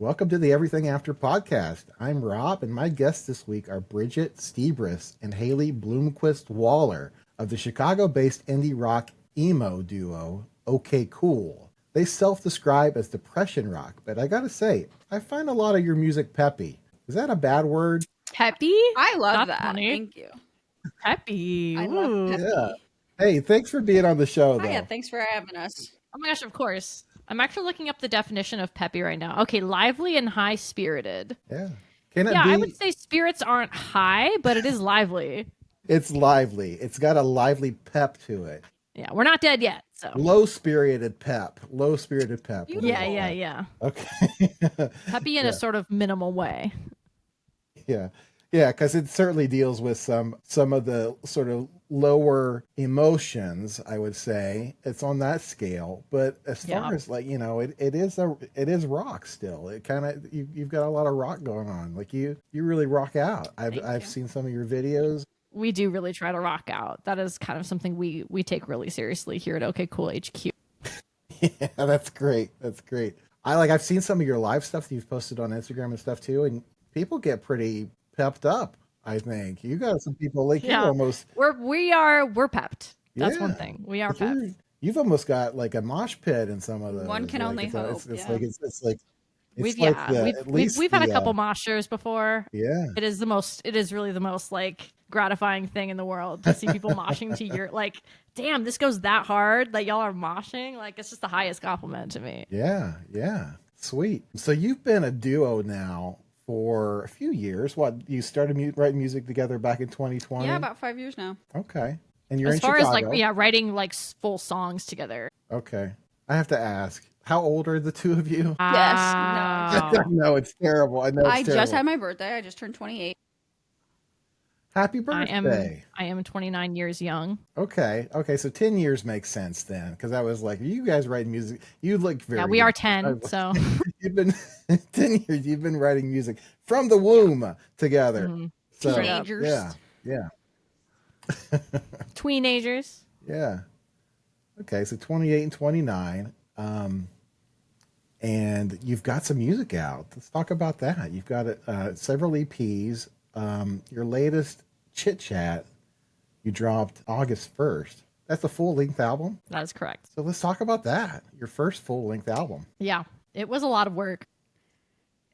Welcome to the Everything After podcast. I'm Rob, and my guests this week are Bridget Stiebris and Haley Blomquist Waller of the Chicago-based indie rock emo duo OK Cool. They self-describe as depression rock, but I gotta say, I find a lot of your music peppy. Is that a bad word? Peppy? I love That's that. funny. Thank you. Peppy. I love peppy. Yeah. Hey, thanks for being on the show, though. Oh, yeah, thanks for having us. Oh my gosh, of course. I'm actually looking up the definition of peppy right now. Okay, lively and high-spirited. Yeah. Can it Yeah, be? I would say spirits aren't high, but it is lively. It's lively. It's got a lively pep to it. Yeah, we're not dead yet, so. Low-spirited pep. Low-spirited pep. Yeah. Okay. Peppy in a sort of minimal way. Yeah, because it certainly deals with some of the sort of lower emotions, I would say. It's on that scale, but as far as like, it is rock still. It kind of you've got a lot of rock going on. Like you really rock out. I've seen some of your videos. We do really try to rock out. That is kind of something we take really seriously here at OK Cool HQ. Yeah, that's great. That's great. I've seen some of your live stuff that you've posted on Instagram and stuff too, and people get pretty pepped up. I think you got some people like you almost. We're pepped. That's one thing. We are pepped. You've almost got like a mosh pit in some of those. One can only hope. We've had a couple moshers before. Yeah. It is really the most like gratifying thing in the world to see people moshing to your like, damn, this goes that hard that y'all are moshing. Like it's just the highest compliment to me. Yeah. Sweet. So you've been a duo now for a few years. What, you started writing music together back in 2020? Yeah, about 5 years now. Okay. And you're as in far Chicago. as like writing like full songs together. Okay. I have to ask, how old are the two of you? Yes. No, it's terrible. I know it's terrible. Just had my birthday. I just turned 28. Happy birthday. I am 29 years young. Okay. So 10 years makes sense then. Because I was like, you guys writing music. You look very. Yeah, we are 10. So you've been 10 years. You've been writing music from the womb together. Mm-hmm. So, Teenagers. Yeah. Tweenagers. Yeah. Okay. So 28 and 29. And you've got some music out. Let's talk about that. You've got several EPs. Your latest Chit Chat you dropped August 1st. That's a full-length album? That is correct. So let's talk about that. Your first full-length album. Yeah, it was a lot of work.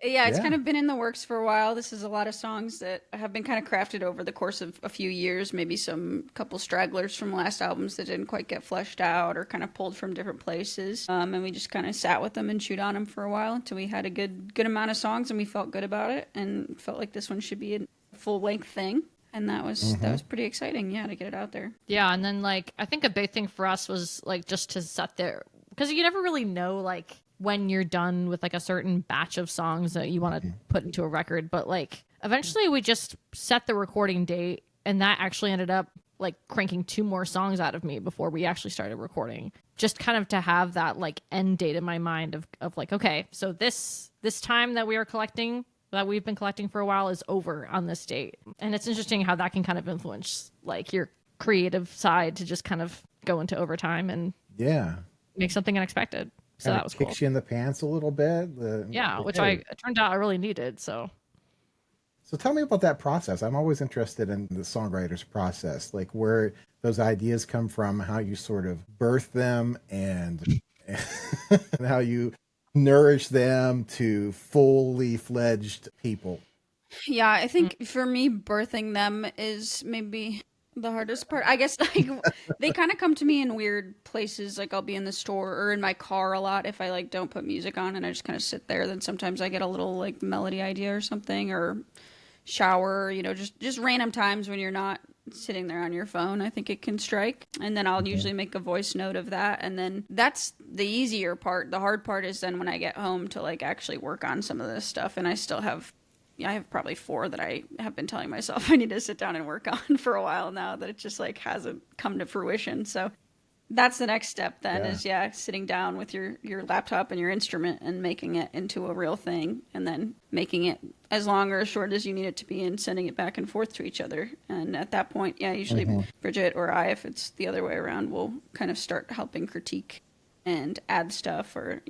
Yeah, it's kind of been in the works for a while. This is a lot of songs that have been kind of crafted over the course of a few years. Maybe couple stragglers from last albums that didn't quite get fleshed out or kind of pulled from different places. And we just kind of sat with them and chewed on them for a while until we had a good amount of songs and we felt good about it and felt like this one should be a full-length thing. And that was pretty exciting, to get it out there. Yeah, and then like I think a big thing for us was like just to set there because you never really know like when you're done with like a certain batch of songs that you want to put into a record, but like eventually we just set the recording date and that actually ended up like cranking 2 more songs out of me before we actually started recording, just kind of to have that like end date in my mind of like, okay, so this time that we've been collecting for a while is over on this date. And it's interesting how that can kind of influence like your creative side to just kind of go into overtime and make something unexpected. So that was cool. Kicks you in the pants a little bit. Which it turned out I really needed. So tell me about that process. I'm always interested in the songwriter's process, like where those ideas come from, how you sort of birth them and how you nourish them to fully fledged people. Yeah, I think for me, birthing them is maybe the hardest part. I guess like they kind of come to me in weird places. Like I'll be in the store or in my car a lot if I like don't put music on and I just kind of sit there. Then sometimes I get a little like melody idea or something, or shower, just random times when you're not sitting there on your phone. I think it can strike. And then I'll usually make a voice note of that. And then that's the easier part. The hard part is then when I get home to like actually work on some of this stuff. And I still have probably 4 that I have been telling myself I need to sit down and work on for a while now that it just like hasn't come to fruition. So that's the next step then is sitting down with your laptop and your instrument and making it into a real thing, and then making it as long or as short as you need it to be and sending it back and forth to each other. And at that point, usually Bridget or I, if it's the other way around, will kind of start helping critique and add stuff or,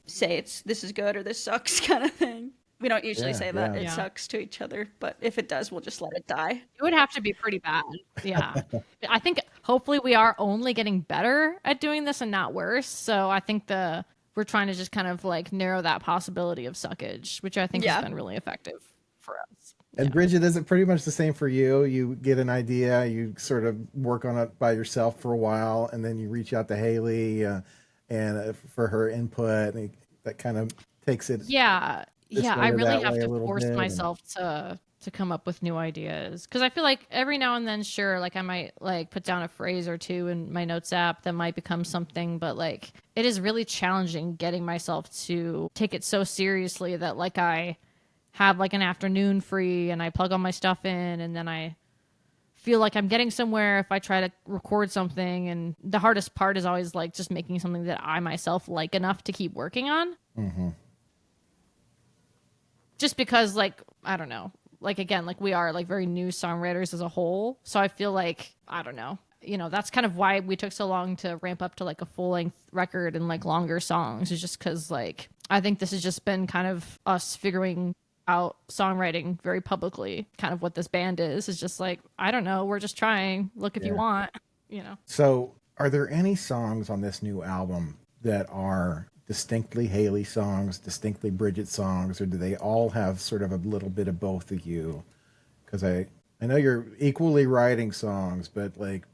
say this is good or this sucks kind of thing. We don't usually say that it Yeah. sucks to each other, but if it does, we'll just let it die. It would have to be pretty bad. Yeah. I think hopefully we are only getting better at doing this and not worse. So I think we're trying to just kind of like narrow that possibility of suckage, which I think has been really effective for us. And Bridget, is it pretty much the same for you? You get an idea, you sort of work on it by yourself for a while, and then you reach out to Haley and for her input, and that kind of takes it. Yeah. I really have to force bit, myself to come up with new ideas, because I feel like every now and then, sure, like I might like put down a phrase or two in my notes app that might become something, but like it is really challenging getting myself to take it so seriously that like I have like an afternoon free and I plug all my stuff in, and then I feel like I'm getting somewhere if I try to record something. And the hardest part is always like just making something that I myself like enough to keep working on. Mm-hmm. Just because, like, I don't know, like, again, like we are like very new songwriters as a whole. So I feel like, I don't know, that's kind of why we took so long to ramp up to like a full length record and like longer songs, is just because like I think this has just been kind of us figuring out songwriting very publicly. Kind of what this band is just like, I don't know, we're just trying. Look if you want, So are there any songs on this new album that are distinctly Haley songs, distinctly Bridget songs, or do they all have sort of a little bit of both of you? Because I know you're equally writing songs, but like,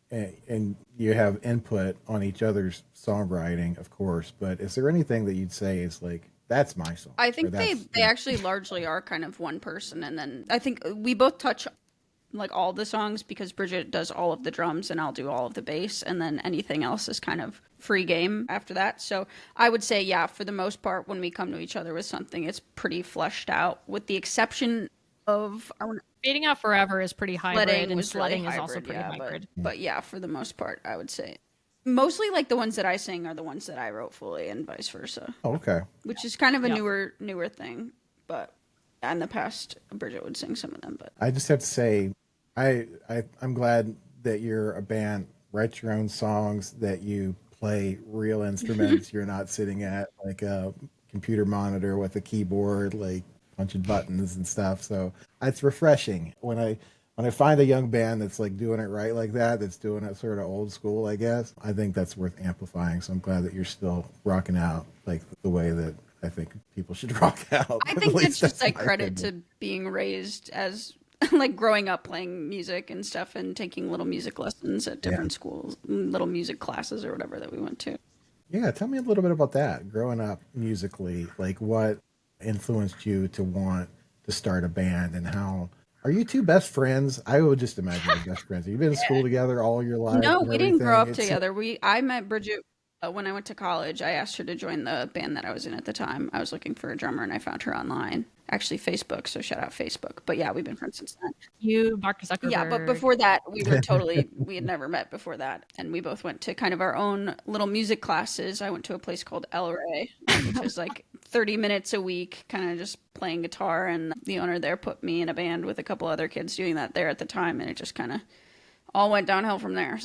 and you have input on each other's songwriting, of course, but is there anything that you'd say is like, that's my song? I think they actually largely are kind of one person, and then I think we both touch like all the songs, because Bridget does all of the drums and I'll do all of the bass, and then anything else is kind of free game after that. So I would say, yeah, for the most part, when we come to each other with something, it's pretty fleshed out, with the exception of Fading Out Forever is pretty hybrid, and Sledding is also pretty hybrid. But yeah, for the most part, I would say mostly like the ones that I sing are the ones that I wrote fully, and vice versa. Oh, okay. Which is kind of a newer thing, but in the past, Bridget would sing some of them. But I just have to say, I'm glad that you're a band, write your own songs, that you play real instruments. You're not sitting at like a computer monitor with a keyboard, like punching buttons and stuff. So it's refreshing when I find a young band that's like doing it right like that, that's doing it sort of old school, I guess. I think that's worth amplifying. So I'm glad that you're still rocking out like the way that I think people should rock out. I think it's just like credit to being raised as like growing up playing music and stuff, and taking little music lessons at different schools, little music classes or whatever that we went to. Yeah, tell me a little bit about that. Growing up musically, like what influenced you to want to start a band, and how are you two best friends? I would just imagine you're best friends. You've been in school together all your life. No, we didn't grow up together. I met Bridget when I went to college. I asked her to join the band that I was in at the time. I was looking for a drummer, and I found her online. Actually, Facebook, so shout out Facebook. But yeah, we've been friends since then. You, Mark Zuckerberg. Yeah, but before that, we had never met before that. And we both went to kind of our own little music classes. I went to a place called El Rey, which was like 30 minutes a week, kind of just playing guitar. And the owner there put me in a band with a couple other kids doing that there at the time. And it just kind of all went downhill from there.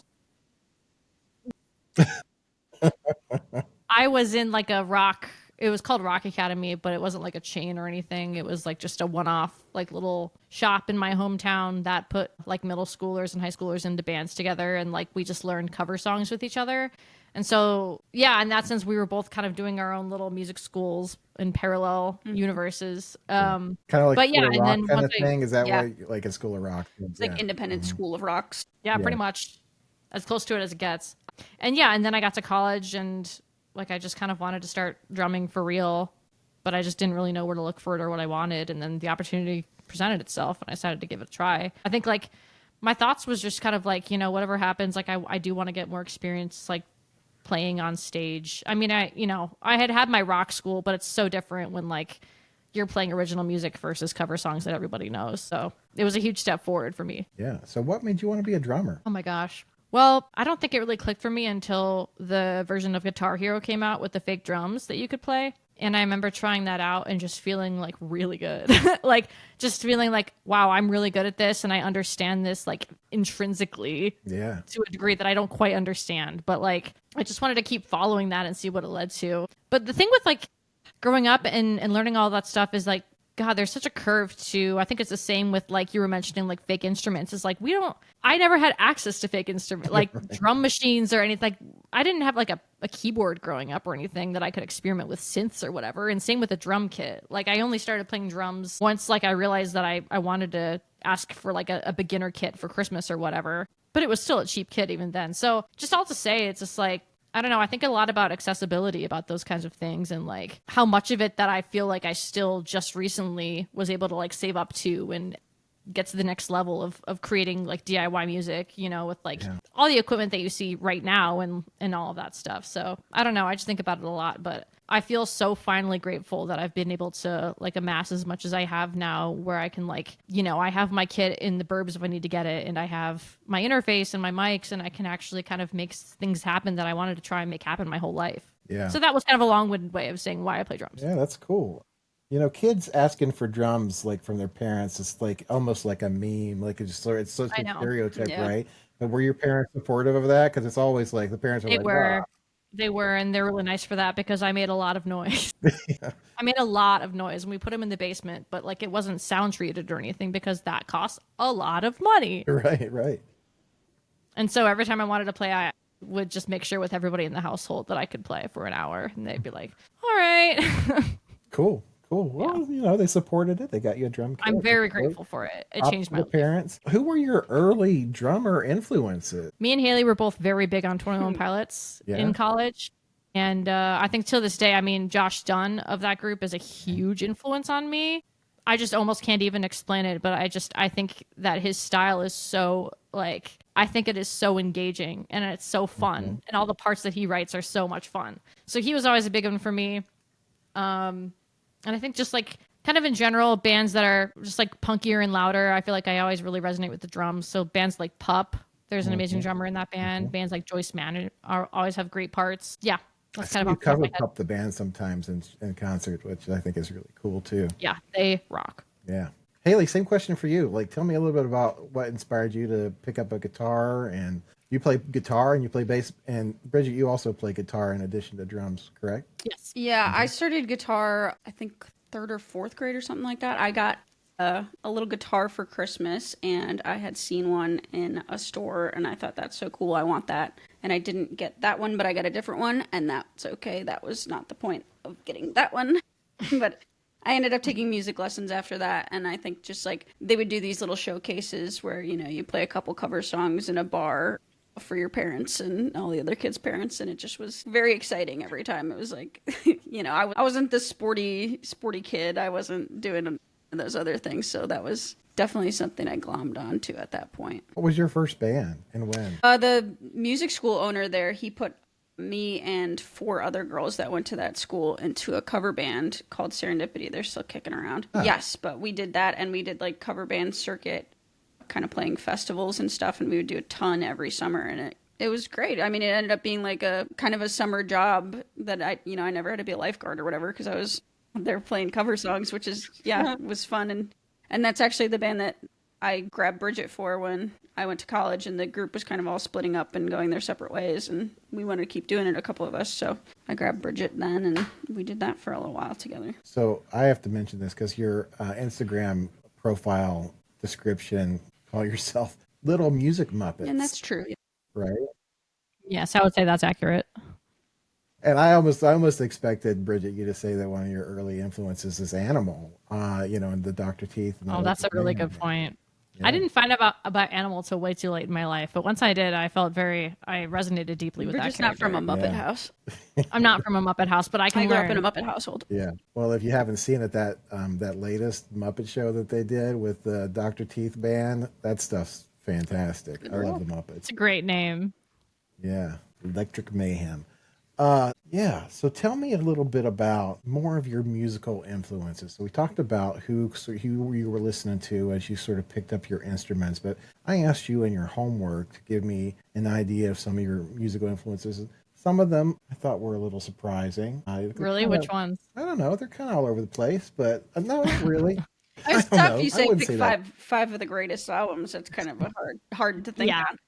I was in like a rock, it was called Rock Academy, but it wasn't like a chain or anything. It was like just a one-off like little shop in my hometown that put like middle schoolers and high schoolers into bands together, and like we just learned cover songs with each other. And so yeah, in that sense we were both kind of doing our own little music schools in parallel universes. Kind of like but School yeah, of and Rock then kind of once thing. Is that yeah. what like a School of Rock? It's like independent school of rocks. Yeah, pretty much as close to it as it gets. And yeah, and then I got to college, and like I just kind of wanted to start drumming for real, but I just didn't really know where to look for it or what I wanted. And then the opportunity presented itself, and I decided to give it a try. I think like my thoughts was just kind of like, whatever happens, like I do want to get more experience like playing on stage. I mean, I had my rock school, but it's so different when like you're playing original music versus cover songs that everybody knows. So it was a huge step forward for me. Yeah. So what made you want to be a drummer? Oh my gosh. Well, I don't think it really clicked for me until the version of Guitar Hero came out with the fake drums that you could play. And I remember trying that out and just feeling like really good. Like just feeling like, wow, I'm really good at this and I understand this like intrinsically to a degree that I don't quite understand. But like I just wanted to keep following that and see what it led to. But the thing with like growing up and learning all that stuff is like, God, there's such a curve to, I think it's the same with like you were mentioning like fake instruments. It's like I never had access to fake instruments, like drum machines or anything. Like I didn't have like a keyboard growing up or anything that I could experiment with synths or whatever. And same with a drum kit. Like I only started playing drums once like I realized that I wanted to ask for like a beginner kit for Christmas or whatever. But it was still a cheap kit even then. So just all to say, it's just like, I don't know. I think a lot about accessibility, about those kinds of things, and like how much of it that I feel like I still just recently was able to like save up to and get to the next level of creating like DIY music, you know, with like all the equipment that you see right now and all of that stuff. So I don't know. I just think about it a lot, but I feel so finally grateful that I've been able to like amass as much as I have now, where I can like, you know, I have my kit in the burbs if I need to get it, and I have my interface and my mics, and I can actually kind of make things happen that I wanted to try and make happen my whole life. Yeah. So that was kind of a long-winded way of saying why I play drums. Yeah, that's cool. You know, kids asking for drums like from their parents, it's like almost like a meme. Like it's such a stereotype, right? But were your parents supportive of that? Because it's always like the parents are They were, and they're really nice for that because I made a lot of noise. I made a lot of noise, and we put them in the basement, but like it wasn't sound treated or anything because that costs a lot of money. Right. And so every time I wanted to play, I would just make sure with everybody in the household that I could play for an hour, and they'd be like, "All right." Cool. Well, you know, they supported it. They got you a drum kit. I'm very grateful for it. It changed my life. Parents. Who were your early drummer influences? Me and Haley were both very big on 21 Pilots in college. And I think till this day, I mean, Josh Dunn of that group is a huge influence on me. I just almost can't even explain it, but I think that his style is so like, I think it is so engaging and it's so fun. And all the parts that he writes are so much fun. So he was always a big one for me. And I think just like kind of in general, bands that are just like punkier and louder, I feel like I always really resonate with the drums. So bands like Pup, there's an amazing drummer in that band. Bands like Joyce Mann always have great parts. Yeah, that's kind of you cover Pup the band sometimes in concert, which I think is really cool too. Yeah, they rock. Yeah. Haley, same question for you. Like, tell me a little bit about what inspired you to pick up a guitar. And you play guitar and you play bass. And Bridget, you also play guitar in addition to drums, correct? Yes. Yeah, I started guitar, I think 3rd or 4th grade or something like that. I got a little guitar for Christmas, and I had seen one in a store, and I thought, that's so cool, I want that. And I didn't get that one, but I got a different one, and that's okay. That was not the point of getting that one. But I ended up taking music lessons after that, and I think just like they would do these little showcases where, you know, you play a couple cover songs in a bar for your parents and all the other kids' parents, and it just was very exciting every time. It was like, you know, I wasn't the sporty kid. I wasn't doing those other things, so that was definitely something I glommed onto at that point. What was your first band and when? The music school owner there, he put me and 4 other girls that went to that school into a cover band called Serendipity. They're still kicking around. Huh. Yes, but we did that, and we did like cover band circuit, kind of playing festivals and stuff, and we would do a ton every summer, and it was great. I mean, it ended up being like a kind of a summer job that I never had to be a lifeguard or whatever because I was there playing cover songs, which is was fun, and that's actually the band that I grabbed Bridget for when I went to college, and the group was kind of all splitting up and going their separate ways, and we wanted to keep doing it, a couple of us, so I grabbed Bridget then, and we did that for a little while together. So I have to mention this because your Instagram profile description, call yourself Little Music Muppets. And that's true. Right? Yes, I would say that's accurate. And I almost expected, Bridget, you to say that one of your early influences is Animal, and the Dr. Teeth. And that's a really good point. Yeah. I didn't find out about Animal till way too late in my life, but once I did, I resonated deeply with that character. You're just not from a Muppet house. I'm not from a Muppet house, but I grew up in a Muppet household. Yeah. Well, if you haven't seen it, that latest Muppet show that they did with the Dr. Teeth band, that stuff's fantastic. I love the Muppets. It's a great name. Yeah. Electric Mayhem. So tell me a little bit about more of your musical influences. So we talked about who you were listening to as you sort of picked up your instruments, but I asked you in your homework to give me an idea of some of your musical influences. Some of them I thought were a little surprising. Really? Which ones? I don't know. They're kind of all over the place, but no, not really. It's I don't tough. know. You I say wouldn't pick say that. five of the greatest albums. It's kind of a hard to think Yeah. on.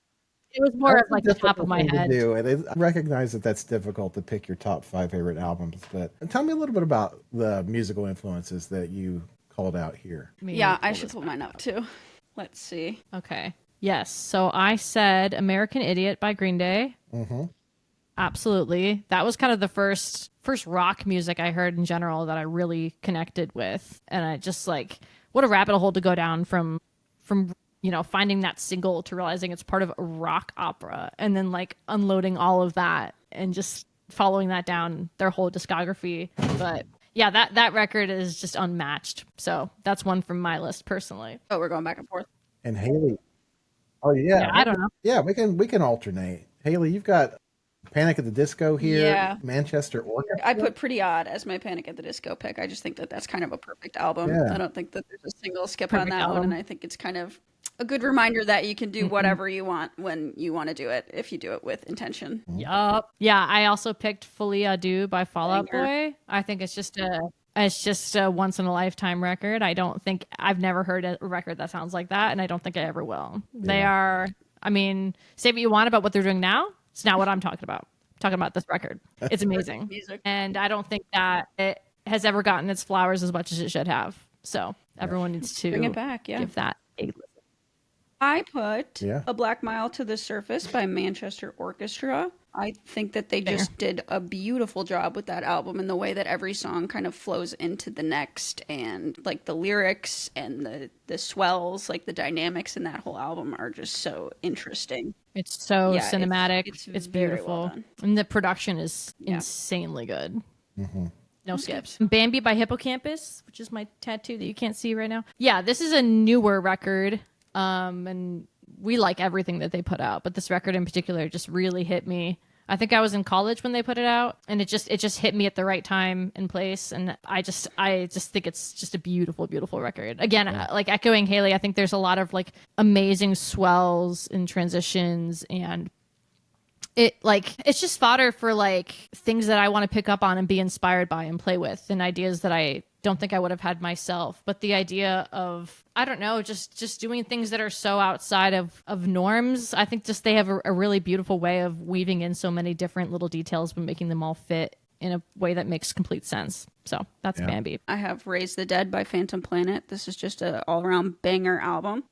It was more That's of a like the top of difficult my thing to head. do, and I recognize that that's difficult to pick your top 5 favorite albums. But tell me a little bit about the musical influences that you called out here. Yeah, I should pull mine up too. Let's see. Okay. Yes. So I said American Idiot by Green Day. Mm-hmm. Absolutely. That was kind of the first rock music I heard in general that I really connected with. And I just like, what a rabbit hole to go down from finding that single to realizing it's part of a rock opera and then like unloading all of that and just following that down their whole discography. But yeah, that record is just unmatched. So that's one from my list personally. Oh, we're going back and forth. And Haley. Oh yeah. I don't know. Yeah, we can alternate. Haley, you've got Panic at the Disco here. Yeah. Manchester Orchestra. I put Pretty Odd as my Panic at the Disco pick. I just think that that's kind of a perfect album. Yeah. I don't think that there's a single skip on Perfect that album. one, and I think it's kind of a good reminder that you can do whatever you want when you want to do it, if you do it with intention. Yup. Yeah, I also picked Folie à Deux by Fall Out Banger. Boy. I think it's just a once in a lifetime record. I've never heard a record that sounds like that, and I don't think I ever will. They are, I mean, say what you want about what they're doing now. It's not what I'm talking about. I'm talking about this record. It's amazing. Music. And I don't think that it has ever gotten its flowers as much as it should have. So everyone needs to Bring it back, yeah. give that a listen. I put Yeah. A Black Mile to the Surface by Manchester Orchestra. I think that they just did a beautiful job with that album and the way that every song kind of flows into the next, and like the lyrics and the swells, like the dynamics in that whole album are just so interesting. It's so Yeah, cinematic. it's It's very beautiful. well done. And the production is Yeah. insanely good. Mm-hmm. No skips. Bambi by Hippocampus, which is my tattoo that you can't see right now. Yeah, this is a newer record. And we like everything that they put out, but this record in particular just really hit me. I think I was in college when they put it out, and it just hit me at the right time and place. And I just think it's just a beautiful, beautiful record. Again, like echoing Haley, I think there's a lot of like amazing swells and transitions, and it's just fodder for like things that I want to pick up on and be inspired by and play with, and ideas that I don't think I would have had myself. But the idea of, I don't know, just doing things that are so outside of norms, I think just they have a really beautiful way of weaving in so many different little details but making them all fit in a way that makes complete sense. So that's Bambi. I have Raise the Dead by Phantom Planet. This is just an all-around banger album.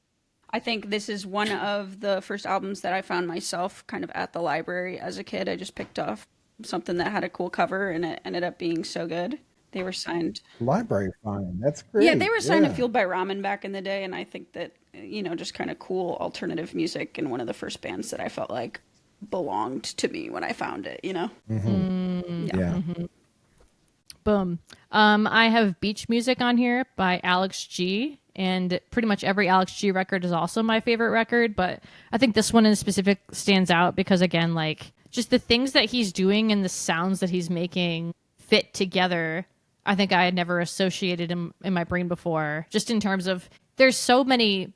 I think this is one of the first albums that I found myself kind of at the library as a kid. I just picked off something that had a cool cover, and it ended up being so good. They were signed. Library Fine. That's great. Yeah, they were signed to Yeah. Fueled by Ramen back in the day, and I think that, just kind of cool alternative music, and one of the first bands that I felt like belonged to me when I found it, Mm-hmm. Yeah. Boom. I have Beach Music on here by Alex G. And pretty much every Alex G record is also my favorite record. But I think this one in specific stands out because, again, like just the things that he's doing and the sounds that he's making fit together. I think I had never associated him in my brain before, just in terms of there's so many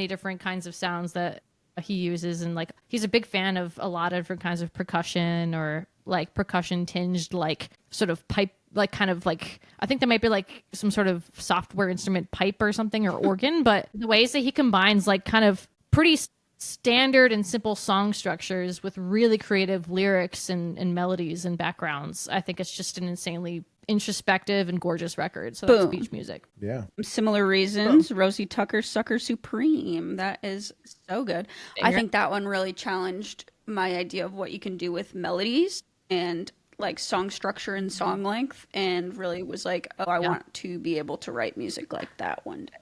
different kinds of sounds that he uses. And like, he's a big fan of a lot of different kinds of percussion, or like percussion tinged, like sort of pipe, like kind of like, I think there might be like some sort of software instrument pipe or something, or organ, but the ways that he combines like kind of pretty standard and simple song structures with really creative lyrics and melodies and backgrounds. I think it's just an insanely introspective and gorgeous record. So that's Boom. Beach Music. Yeah. Similar Reasons, Rosie Tucker's Sucker Supreme. That is so good. I think that one really challenged my idea of what you can do with melodies and like song structure and song length, and really was like, oh, I want to be able to write music like that one day.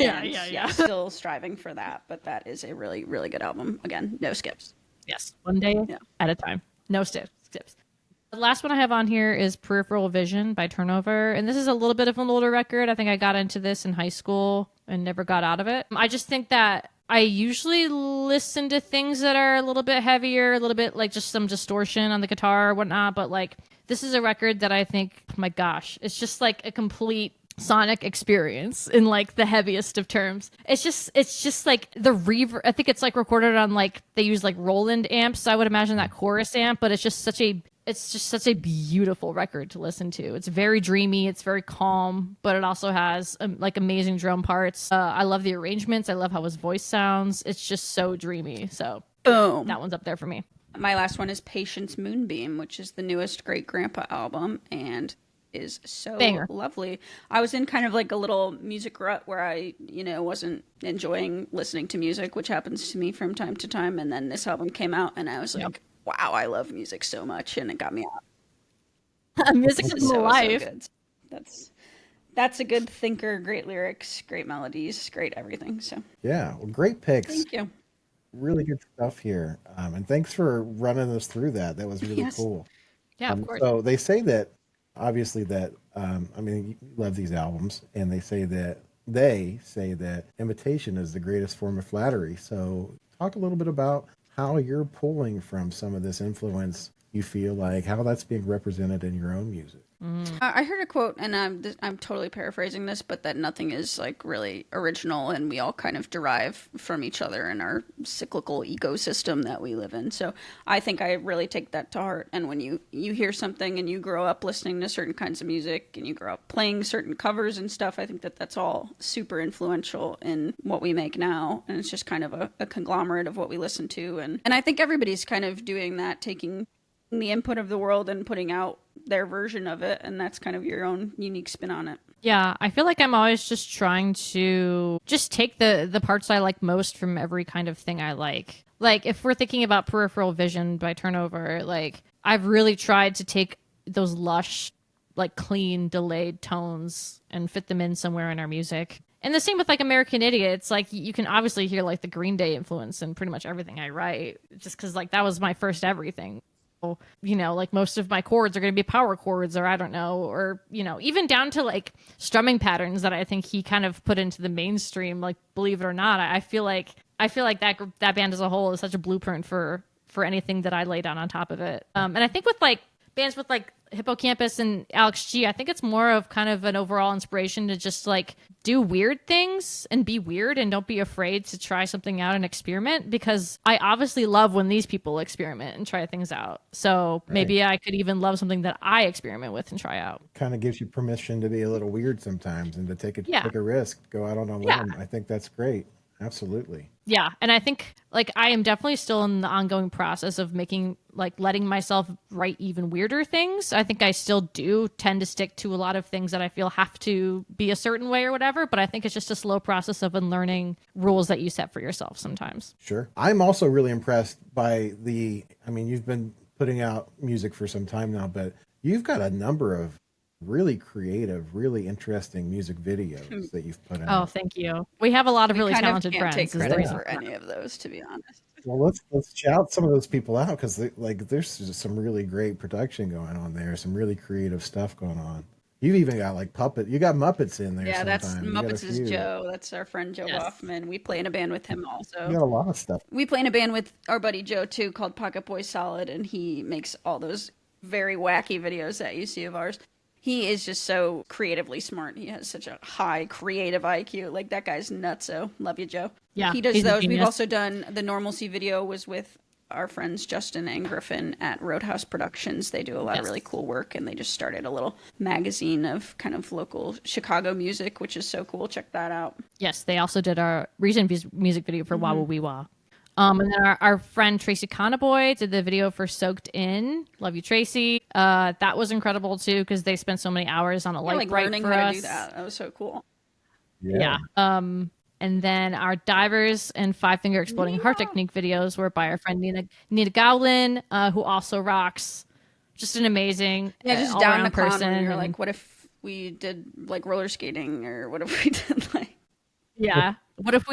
And still striving for that, but that is a really, really good album. Again, no skips. Yes, one day at a time. No skips. The last one I have on here is Peripheral Vision by Turnover. And this is a little bit of an older record. I think I got into this in high school and never got out of it. I just think that I usually listen to things that are a little bit heavier, a little bit like just some distortion on the guitar or whatnot. But like, this is a record that I think, oh my gosh, it's just like a complete sonic experience in like the heaviest of terms. It's just like the reverb. I think it's like recorded on like they use like Roland amps. So I would imagine that chorus amp, but it's just such a beautiful record to listen to. It's very dreamy. It's very calm, but it also has like amazing drum parts. I love the arrangements. I love how his voice sounds. It's just so dreamy. So Boom. that one's up there for me. My last one is Patience Moonbeam, which is the newest Great Grandpa album and is so Banger. lovely. I was in kind of like a little music rut where I, wasn't enjoying listening to music, which happens to me from time to time. And then this album came out and I was like, wow, I love music so much. And it got me out. Music is So life. good. That's a good thinker, great lyrics, great melodies, great everything. So Yeah, well, great picks. thank you. Really good stuff here. And thanks for running us through that. That was really Yes. cool. Yeah, of course. So they say that, obviously, that, you love these albums, and they say that imitation is the greatest form of flattery. So talk a little bit about how you're pulling from some of this influence, you feel like, how that's being represented in your own music. I heard a quote, and I'm totally paraphrasing this, but that nothing is like really original, and we all kind of derive from each other in our cyclical ecosystem that we live in. So I think I really take that to heart. And when you hear something and you grow up listening to certain kinds of music and you grow up playing certain covers and stuff, I think that that's all super influential in what we make now. And it's just kind of a conglomerate of what we listen to. And I think everybody's kind of doing that, taking the input of the world and putting out their version of it, and that's kind of your own unique spin on it. Yeah, I feel like I'm always just trying to just take the parts I like most from every kind of thing I like. Like if we're thinking about Peripheral Vision by Turnover, like I've really tried to take those lush, like clean, delayed tones and fit them in somewhere in our music. And the same with like American Idiot. It's like you can obviously hear like the Green Day influence in pretty much everything I write, just because like that was my first everything. Like most of my chords are going to be power chords, or I don't know, or, even down to like strumming patterns that I think he kind of put into the mainstream, like, believe it or not, I feel like that band as a whole is such a blueprint for anything that I lay down on top of it. And I think with like bands with like Hippocampus and Alex G, I think it's more of kind of an overall inspiration to just like do weird things and be weird and don't be afraid to try something out and experiment, because I obviously love when these people experiment and try things out. So maybe I could even love something that I experiment with and try out. Kind of gives you permission to be a little weird sometimes and to take a risk, go out on a limb. I think that's great. Absolutely. Yeah. And I think like I am definitely still in the ongoing process of letting myself write even weirder things. I think I still do tend to stick to a lot of things that I feel have to be a certain way or whatever, but I think it's just a slow process of unlearning rules that you set for yourself sometimes. Sure. I'm also really impressed by you've been putting out music for some time now, but you've got a number of really creative, really interesting music videos that you've put out. Oh, thank you. We have a lot of really talented can't friends. take credit for any of those, to be honest. Well, let's shout some of those people out, because there's just some really great production going on there, some really creative stuff going on. You've even got like you got Muppets in there. Yeah, that's sometimes. Muppets is Joe. That's our friend Joe Hoffman. We play in a band with him also. You got a lot of stuff. We play in a band with our buddy Joe too, called Pocket Boy Solid, and he makes all those very wacky videos that you see of ours. He is just so creatively smart. He has such a high creative IQ. Like, that guy's nutso. Love you, Joe. Yeah, he does those. We've also done the Normalcy video was with our friends Justin and Griffin at Roadhouse Productions. They do a lot of really cool work, and they just started a little magazine of kind of local Chicago music, which is so cool. Check that out. Yes, they also did our recent music video for Wah Wah Wee Wah. And then our friend Tracy Conaboy did the video for Soaked In. Love you, Tracy. That was incredible too, because they spent so many hours on a light bright learning for how us. to do that. That was so cool. Yeah. And then our Divers and Five Finger Exploding Heart Technique videos were by our friend Nina Gowlin, who also rocks. Just an amazing, just all down around the con person. where you're like, what if we did like roller skating, or what if we did like? Yeah. What if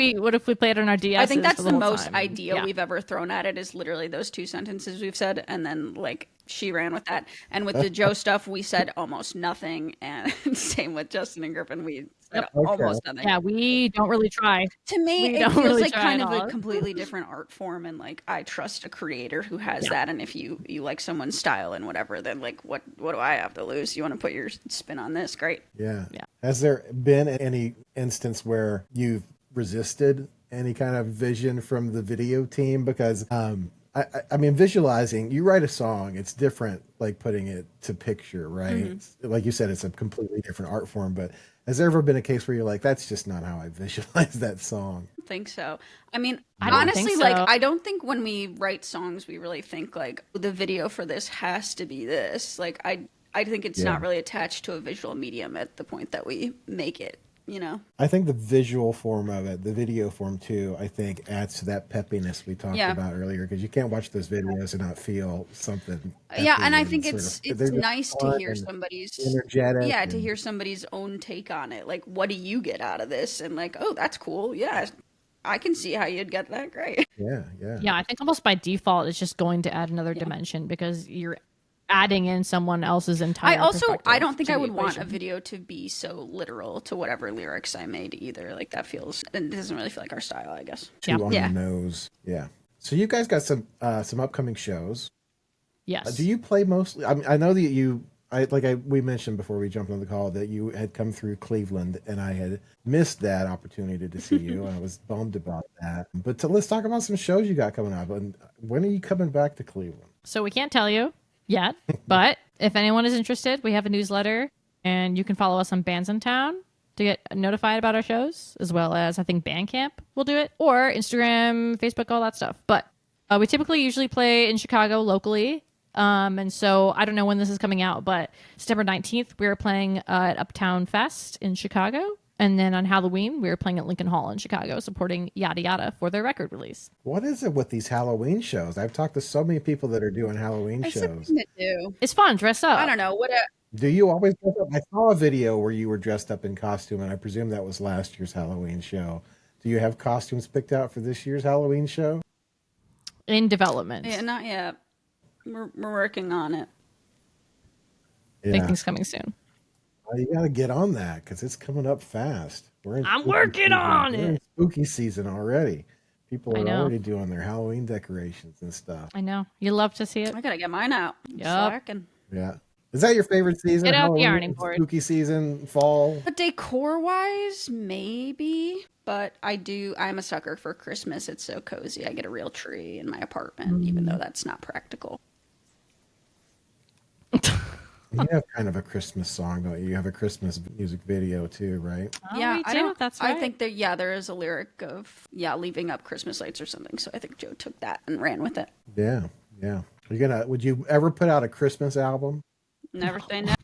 we played on our DS? I think that's the most time? ideal we've ever thrown at it, is literally those two sentences we've said, and then like she ran with that. And with the Joe stuff, we said almost nothing, and same with Justin and Griffin, we Yep. Almost nothing. Yeah, we don't really try. To me, We it don't feels really like try kind at of a all. completely different art form, and like I trust a creator who has that. And if you like someone's style and whatever, then like what do I have to lose? You want to put your spin on this? Great. Yeah. Yeah. Has there been any instance where you've resisted any kind of vision from the video team? Because I mean, visualizing, you write a song, it's different, like putting it to picture, right? Like you said, it's a completely different art form, but has there ever been a case where you're like, that's just not how I visualize that song? I think so. I mean, I don't honestly, think like so. I don't think when we write songs, we really think like the video for this has to be this. Like I think it's not really attached to a visual medium at the point that we make it. You know, I think the visual form of it, the video form too, I think adds to that peppiness we talked about earlier, because you can't watch those videos and not feel something. Yeah, and I peppy think sort it's of- they're just nice to fun hear and somebody's energetic. to and- hear somebody's own take on it. Like, what do you get out of this? And like, oh, that's cool. Yeah, I can see how you'd get that. Great. Yeah, yeah. Yeah, I think almost by default it's just going to add another dimension because you're adding in someone else's entire I perspective don't think to I the would want a equation. video to be so literal to whatever lyrics I made either. Like it doesn't really feel like our style, I guess. Too on Yeah. the nose. Yeah. So you guys got some upcoming shows. Yes. Do you play mostly? I mean, I know that we mentioned before we jumped on the call that you had come through Cleveland, and I had missed that opportunity to see you. And I was bummed about that. But let's talk about some shows you got coming up. And when are you coming back to Cleveland? So we can't tell you yet, but if anyone is interested, we have a newsletter, and you can follow us on Bands in Town to get notified about our shows, as well as I think Bandcamp will do it, or Instagram, Facebook, all that stuff. But we typically usually play in Chicago locally. And so I don't know when this is coming out, but September 19th, we are playing at Uptown Fest in Chicago. And then on Halloween, we were playing at Lincoln Hall in Chicago, supporting Yada Yada for their record release. What is it with these Halloween shows? I've talked to so many people that are doing Halloween shows. Something to do. It's fun, dress up. I don't know what. Do you always dress up? I saw a video where you were dressed up in costume, and I presume that was last year's Halloween show. Do you have costumes picked out for this year's Halloween show? In development. Yeah, not yet. We're working on it. I think it's coming soon. Well, you got to get on that because it's coming up fast. I'm working on it. We're in spooky season already. People I are know. already doing their Halloween decorations and stuff. I know. You love to see it. I gotta get mine out. Yep. Slacking. Yeah. Is that your favorite season? Get out the Halloween, ironing board. Spooky season, fall? But decor wise, maybe. But I'm a sucker for Christmas. It's so cozy. I get a real tree in my apartment, even though that's not practical. You have kind of a Christmas song, don't you? You have a Christmas music video too, right? Oh, Yeah, we I do. don't. That's right. I think there is a lyric of leaving up Christmas lights or something. So I think Joe took that and ran with it. Yeah, yeah. Would you ever put out a Christmas album? Never say never.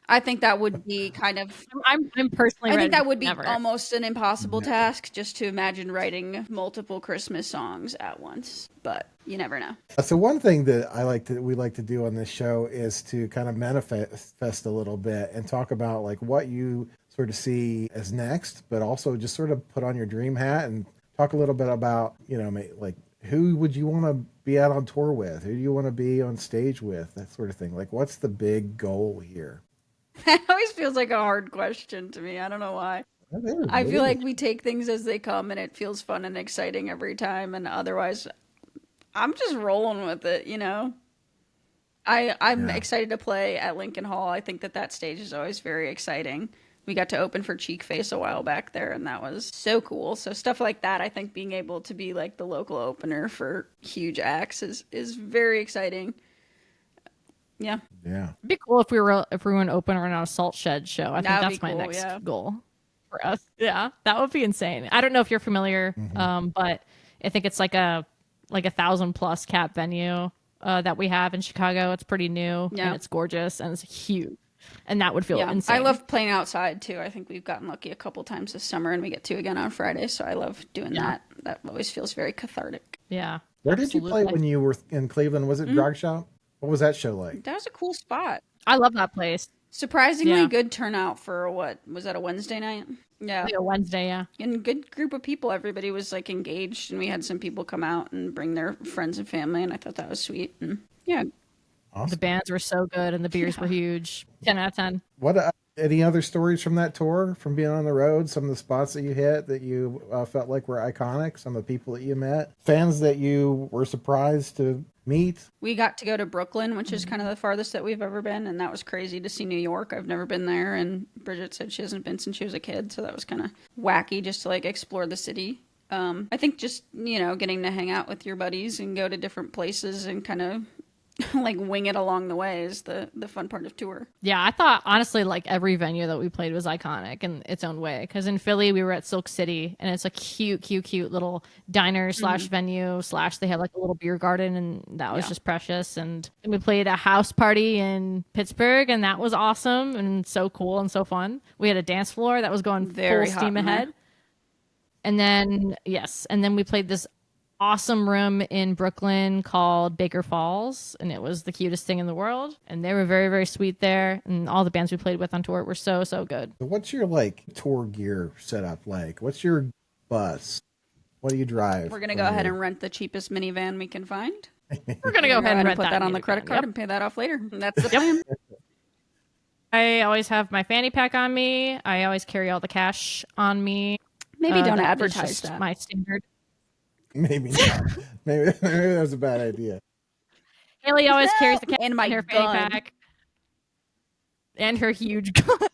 I think that would be kind of. I'm personally. I ready think that would be never. almost an impossible task just to imagine writing multiple Christmas songs at once. But you never know. So one thing that we like to do on this show is to kind of manifest a little bit and talk about like what you sort of see as next, but also just sort of put on your dream hat and talk a little bit about, like who would you want to be out on tour with? Who do you want to be on stage with? That sort of thing. Like what's the big goal here? That always feels like a hard question to me. I don't know why. I feel like we take things as they come and it feels fun and exciting every time. And otherwise, I'm just rolling with it, I'm excited to play at Lincoln Hall. I think that stage is always very exciting. We got to open for Cheek Face a while back there, and that was so cool. So stuff like that, I think being able to be like the local opener for huge acts is very exciting. Yeah. Yeah. It'd be cool if we were an opener on a Salt Shed show. I think That'd that's be my cool, next yeah. goal for us. Yeah, that would be insane. I don't know if you're familiar, but I think it's like a 1,000+ cap venue that we have in Chicago. It's pretty new and it's gorgeous and it's huge. And that would feel insane. I love playing outside too. I think we've gotten lucky a couple times this summer, and we get to again on Friday. So I love doing that. That always feels very cathartic. Yeah. Where did you play absolutely. when you were in Cleveland? Was it Drag Shop? What was that show like? That was a cool spot. I love that place. Surprisingly Yeah. good turnout for what was that, a Wednesday night? Yeah. Like a Wednesday, yeah. And good group of people. Everybody was like engaged, and we had some people come out and bring their friends and family, and I thought that was sweet. And yeah. Awesome. The bands were so good and the beers were huge. 10 out of 10. What Any other stories from that tour, from being on the road? Some of the spots that you hit that you felt like were iconic? Some of the people that you met? Fans that you were surprised to meet? We got to go to Brooklyn, which is kind of the farthest that we've ever been, and that was crazy to see New York. I've never been there, and Bridget said she hasn't been since she was a kid, so that was kind of wacky just to like explore the city. I think just, getting to hang out with your buddies and go to different places and kind of like wing it along the way is the fun part of tour. Yeah, I thought honestly like every venue that we played was iconic in its own way. Because in Philly we were at Silk City, and it's a cute little diner slash venue slash they have like a little beer garden, and that was just precious. And we played a house party in Pittsburgh, and that was awesome and so cool and so fun. We had a dance floor that was going Very full hot steam in there. ahead. And then we played this awesome room in Brooklyn called Baker Falls, and it was the cutest thing in the world, and they were very, very sweet there, and all the bands we played with on tour were so good. So what's your like tour gear setup like? What's your bus? What do you drive? We're gonna go ahead and rent the cheapest minivan we can find. We're gonna go ahead and rent put that on the minivan. credit card Yep. and pay that off later. That's the plan. I always have my fanny pack on me. I always carry all the cash on me. Maybe don't That is advertise just that. my standard. Maybe not. maybe that was a bad idea. Haley always carries the cash And my in her fanny gun. pack and her huge gun.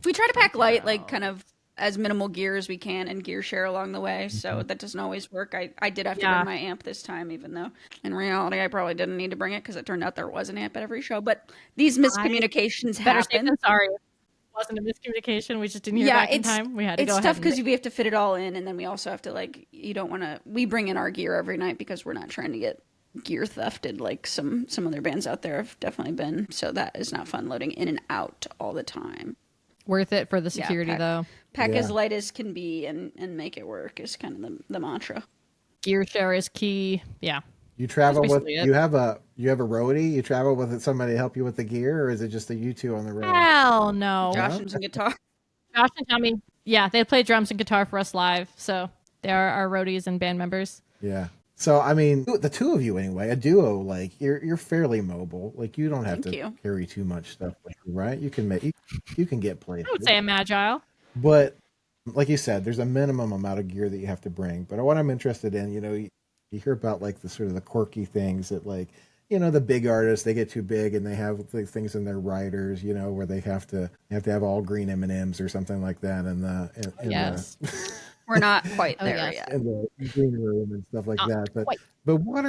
We try to pack light, like kind of as minimal gear as we can, and gear share along the way. So that doesn't always work. I did have to bring my amp this time, even though in reality I probably didn't need to bring it because it turned out there was an amp at every show. But these miscommunications Better safe happen. than sorry. It wasn't a miscommunication. We just didn't hear back in time. We had to go it's ahead tough and because we have to fit it all in, and then we also have to you don't want to. We bring in our gear every night because we're not trying to get gear thefted like some other bands out there have definitely been. So that is not fun loading in and out all the time. worth it for the security though. Pack Yeah. as light as can be and make it work is kind of the mantra. Gear share is key. Yeah. You travel That's with basically it. you have a roadie. You travel with somebody to help you with the gear, or is it just the you two on the road? Hell no. Josh and some guitar. Josh and Tommy, yeah, they play drums and guitar for us live. So they are our roadies and band members. Yeah. So I mean, the two of you anyway, a duo, like you're fairly mobile. Like you don't have Thank to you. carry too much stuff with you, right? You can you can get places. I would say I'm agile. But like you said, there's a minimum amount of gear that you have to bring. But what I'm interested in, you hear about like the sort of the quirky things that like, the big artists, they get too big and they have the things in their riders, where they have to have all green M&Ms or something like that in Yes. We're not quite Oh, there yes. yet. in the green room and stuff like Not that. But quite. but what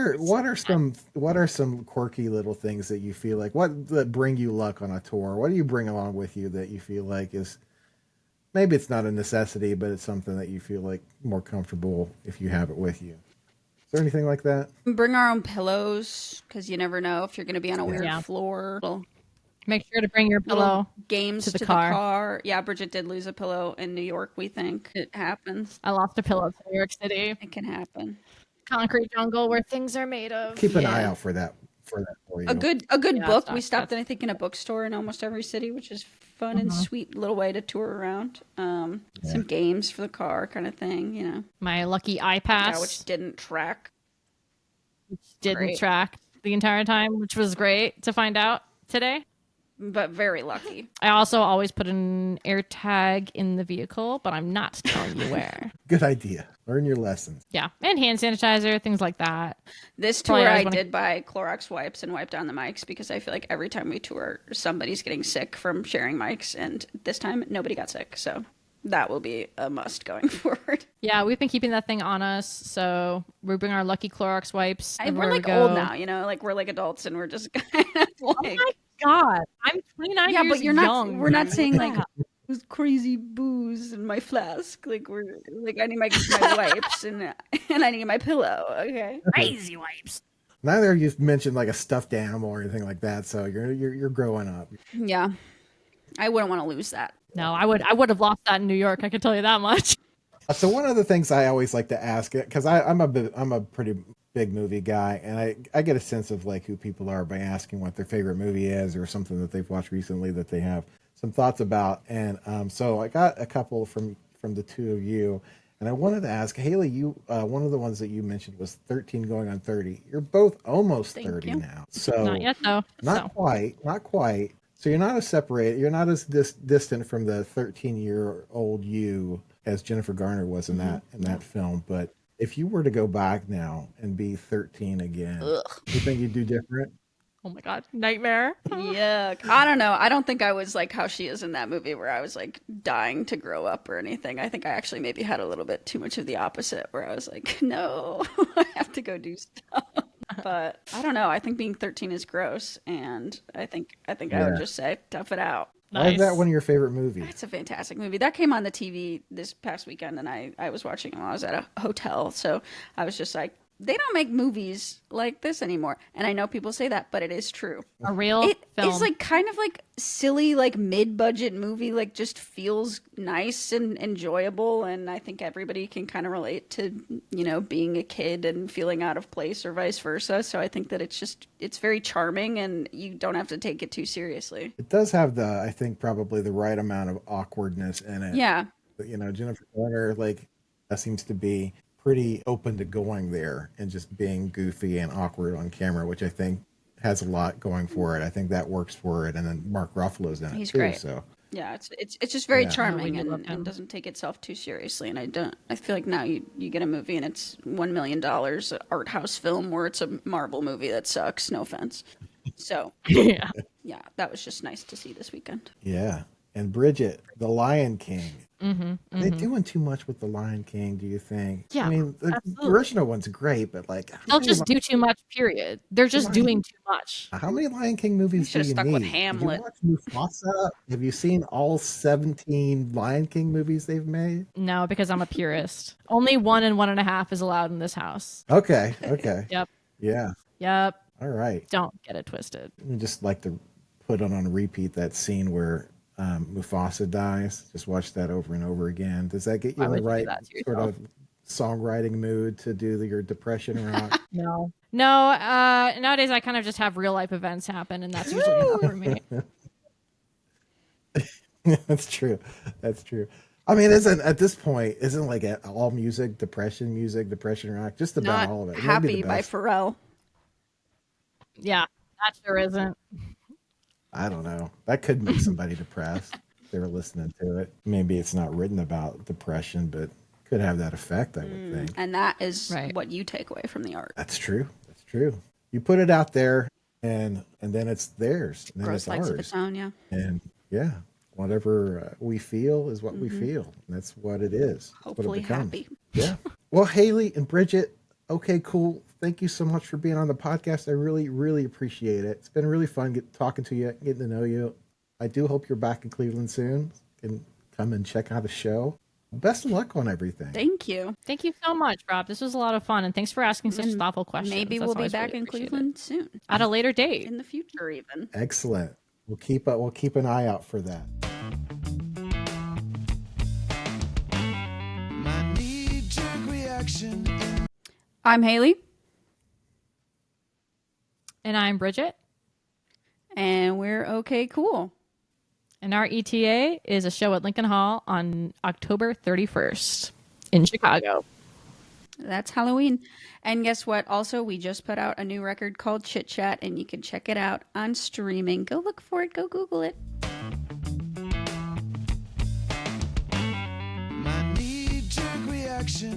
are some quirky little things that you feel like that bring you luck on a tour? What do you bring along with you that you feel like is maybe it's not a necessity, but it's something that you feel like more comfortable if you have it with you? Is there anything like that? Bring our own pillows because you never know if you're going to be on a weird Yeah. floor. Little Make sure to bring your pillow. games to the to car. the car. Yeah, Bridget did lose a pillow in New York. We think it happens. I lost a pillow to New York City. It can happen. Concrete jungle where things are made of. Keep an Yeah. eye out for that for you. A good Yeah, book. it's We not- stopped in, I think, in a bookstore in almost every city, which is fun and sweet little way to tour around. Some games for the car, kind of thing. My lucky iPass, Yeah, which didn't track. didn't great. track the entire time, which was great to find out today. But very lucky. I also always put an air tag in the vehicle, but I'm not telling you where. Good idea. Learn your lessons. Yeah, and hand sanitizer, things like that. This Probably tour always I wanna- did buy Clorox wipes and wipe down the mics because I feel like every time we tour, somebody's getting sick from sharing mics, and this time nobody got sick. So that will be a must going forward. Yeah, we've been keeping that thing on us, so we bring our lucky Clorox wipes. We're everywhere we like go. old now, like we're like adults and we're just kind of Oh like, my god, I'm 29 yeah, years but you're young. not. We're not saying like Yeah. "There's crazy booze in my flask. Like we're like I need my wipes and I need my pillow. Okay. crazy wipes. Neither of you mentioned like a stuffed animal or anything like that, so you're growing up. Yeah. I wouldn't want to lose that. No, I would have lost that in New York. I can tell you that much. So one of the things I always like to ask, because I'm a pretty big movie guy, and I get a sense of like who people are by asking what their favorite movie is or something that they've watched recently that they have some thoughts about. And so I got a couple from the two of you, and I wanted to ask Haley. You one of the ones that you mentioned was 13 going on 30. You're both almost Thank 30 you. now, so Not yet though. not quite. So you're not as separated. You're not as distant from the 13-year-old you as Jennifer Garner was in that film. But if you were to go back now and be 13 again, you think you'd do different? Oh my God, nightmare. Yuck. I don't know. I don't think I was like how she is in that movie where I was like dying to grow up or anything. I think I actually maybe had a little bit too much of the opposite where I was like, no, I have to go do stuff. But I don't know. I think being 13 is gross. And I think I would just say, tough it out. Why is that one of your favorite movies? It's a fantastic movie. That came on the TV this past weekend and I was watching it while I was at a hotel. So I was just like, they don't make movies like this anymore. And I know people say that, but it is true. A real It film. is like kind of like silly, like mid-budget movie, like just feels nice and enjoyable. And I think everybody can kind of relate to, you know, being a kid and feeling out of place or vice versa. So I think that it's very charming and you don't have to take it too seriously. It does have I think probably the right amount of awkwardness in it. Yeah. But, you know, Jennifer Garner, like, that seems to be pretty open to going there and just being goofy and awkward on camera, which I think has a lot going for it. I think that works for it. And then Mark Ruffalo's in it. He's too, great. So Yeah, it's just very charming we love him. and doesn't take itself too seriously. And I feel like now you get a movie and it's $1 million art house film or it's a Marvel movie that sucks. No offense. So Yeah. yeah, that was just nice to see this weekend. yeah. And Bridget, The Lion King. Are they doing too much with The Lion King, do you think? Yeah, I mean, the absolutely. original one's great, but like, They'll just do too much, period. They're just doing too much. how many Lion King movies do should've you stuck need? with Did Hamlet. you watch Mufasa? Have you seen all 17 Lion King movies they've made? No, because I'm a purist. Only 1 and 1.5 is allowed in this house. Okay. Yep. Yeah. Yep. All right. Don't get it twisted. I just like to put on repeat that scene where Mufasa dies. Just watch that over and over again. Does that get you Why in the would you do right that to sort yourself? of songwriting mood to do your depression rock? No. Nowadays I kind of just have real life events happen, and that's usually enough for me. That's true. That's true. I mean, at this point, isn't like all music depression rock? Just about Not all of it. Maybe Happy the by best. Pharrell. Yeah, that sure isn't. I don't know. That could make somebody depressed if they were listening to it. Maybe it's not written about depression, but could have that effect, I would think. And that is Right. what you take away from the art. That's true. That's true. You put it out there, and then it's theirs. And then Gross it's lights of ours. its own, yeah. And yeah, whatever we feel is what we feel. And that's what it is. That's what it Hopefully becomes. happy. Yeah. Well, Haley and Bridget, okay, cool. Thank you so much for being on the podcast. I really, really appreciate it. It's been really fun talking to you, getting to know you. I do hope you're back in Cleveland soon and come and check out a show. Best of luck on everything. Thank you. Thank you so much, Rob. This was a lot of fun, and thanks for asking such And thoughtful questions. Maybe That's we'll be always back really in appreciated. Cleveland soon. At a later date. In the future, even. Excellent. We'll keep an eye out for that. My knee-jerk reaction. I'm Haley, And I'm Bridget. and we're okay, cool. And our ETA is a show at Lincoln Hall on October 31st in Chicago. That's Halloween. And guess what? Also, we just put out a new record called Chit Chat, and you can check it out on streaming. Go look for it. Go Google it. My knee-jerk reaction.